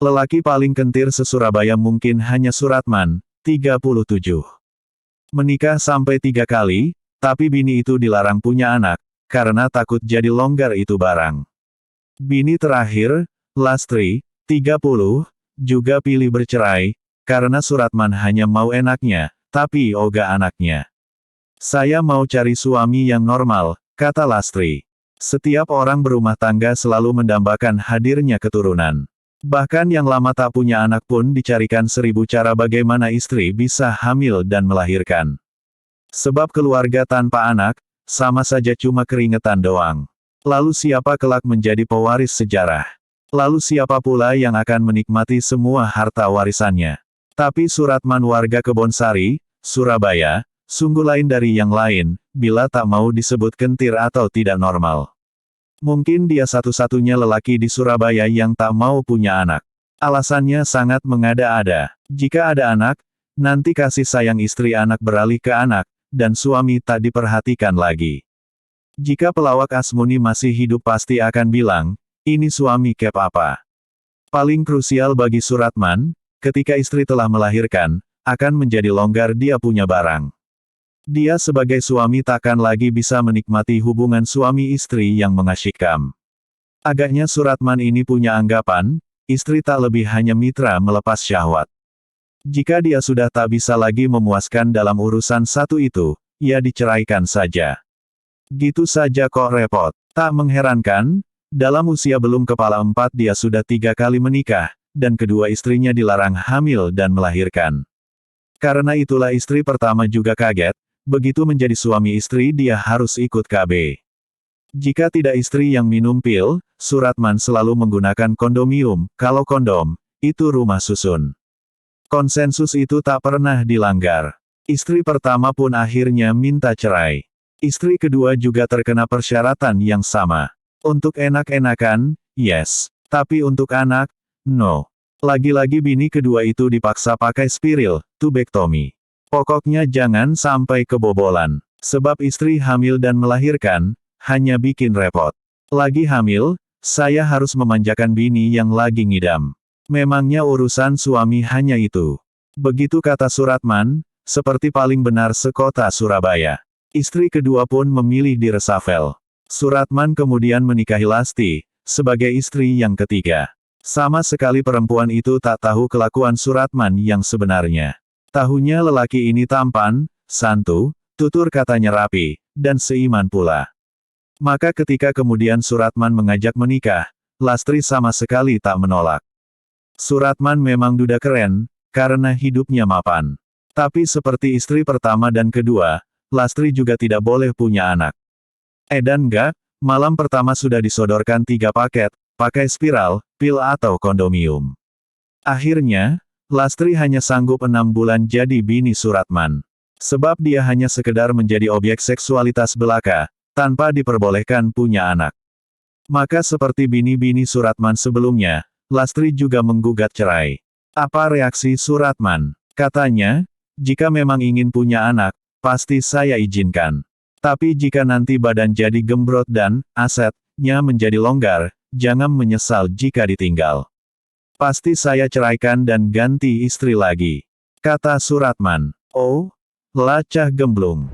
Lelaki paling kentir se-Surabaya mungkin hanya Suratman, 37. Menikah sampai 3 kali, tapi bini itu dilarang punya anak, karena takut jadi longgar itu barang. Bini terakhir, Lastri, 30, juga pilih bercerai, karena Suratman hanya mau enaknya, tapi ogah anaknya. Saya mau cari suami yang normal, kata Lastri. Setiap orang berumah tangga selalu mendambakan hadirnya keturunan. Bahkan yang lama tak punya anak pun dicarikan 1000 cara bagaimana istri bisa hamil dan melahirkan. Sebab keluarga tanpa anak, sama saja cuma keringetan doang. Lalu siapa kelak menjadi pewaris sejarah? Lalu siapa pula yang akan menikmati semua harta warisannya? Tapi Suratman warga Kebonsari, Surabaya, sungguh lain dari yang lain, bila tak mau disebut kentir atau tidak normal. Mungkin dia satu-satunya lelaki di Surabaya yang tak mau punya anak. Alasannya sangat mengada-ada. Jika ada anak, nanti kasih sayang istri anak beralih ke anak, dan suami tak diperhatikan lagi. Jika pelawak Asmuni masih hidup pasti akan bilang, ini suami kep apa? Paling krusial bagi Suratman, ketika istri telah melahirkan, akan menjadi longgar dia punya barang. Dia sebagai suami takkan lagi bisa menikmati hubungan suami istri yang mengasyikkan. Agaknya Suratman ini punya anggapan, istri tak lebih hanya mitra melepas syahwat. Jika dia sudah tak bisa lagi memuaskan dalam urusan satu itu, ya diceraikan saja. Gitu saja kok repot. Tak mengherankan, dalam usia belum kepala 4 dia sudah 3 kali menikah, dan kedua istrinya dilarang hamil dan melahirkan. Karena itulah istri pertama juga kaget. Begitu menjadi suami istri dia harus ikut KB. Jika tidak istri yang minum pil, Suratman selalu menggunakan kondomium, kalau kondom, itu rumah susun. Konsensus itu tak pernah dilanggar. Istri pertama pun akhirnya minta cerai. Istri kedua juga terkena persyaratan yang sama. Untuk enak-enakan, yes. Tapi untuk anak, no. Lagi-lagi bini kedua itu dipaksa pakai spiril, tubektomi. Pokoknya jangan sampai kebobolan. Sebab istri hamil dan melahirkan, hanya bikin repot. Lagi hamil, saya harus memanjakan bini yang lagi ngidam. Memangnya urusan suami hanya itu. Begitu kata Suratman, seperti paling benar sekota Surabaya. Istri kedua pun memilih di resafel. Suratman kemudian menikahi Lasti, sebagai istri yang ketiga. Sama sekali perempuan itu tak tahu kelakuan Suratman yang sebenarnya. Tahunya lelaki ini tampan, santu, tutur katanya rapi, dan seiman pula. Maka ketika kemudian Suratman mengajak menikah, Lastri sama sekali tak menolak. Suratman memang duda keren, karena hidupnya mapan. Tapi seperti istri pertama dan kedua, Lastri juga tidak boleh punya anak. Dan enggak, malam pertama sudah disodorkan 3 paket, pakai spiral, pil atau kondomium. Akhirnya, Lastri hanya sanggup 6 bulan jadi bini Suratman. Sebab dia hanya sekedar menjadi objek seksualitas belaka, tanpa diperbolehkan punya anak. Maka seperti bini-bini Suratman sebelumnya, Lastri juga menggugat cerai. Apa reaksi Suratman? Katanya, jika memang ingin punya anak, pasti saya izinkan. Tapi jika nanti badan jadi gembrot dan asetnya menjadi longgar, jangan menyesal jika ditinggal. Pasti saya ceraikan dan ganti istri lagi. Kata Suratman. Oh, lacah gemblung.